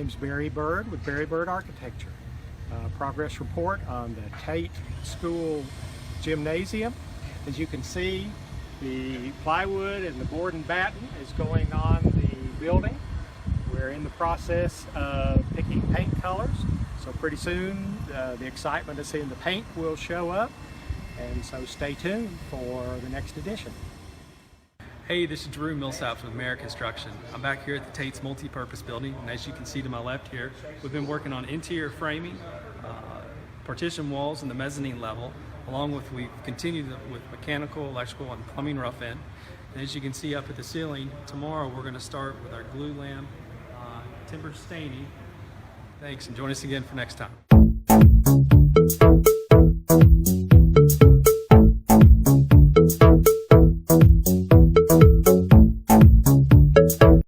name's Byrd with Byrd Architecture. Progress report on the Tate School Gymnasium. As you can see, the plywood and the board and batten is going on the building. We're in the process of picking paint colors, so pretty soon the excitement of seeing the paint will show up, and so stay tuned for the next edition. Hey, this is Drew Millsaps with Merit Construction. I'm back here at the Tate's multi-purpose building, and as you can see to my left here, we've been working on interior framing, partition walls in the mezzanine level, along with we've continued with mechanical, electrical, and plumbing rough end. And as you can see up at the ceiling, tomorrow we're going to start with our glue lamp, timber staining. Thanks, and join us again for next time.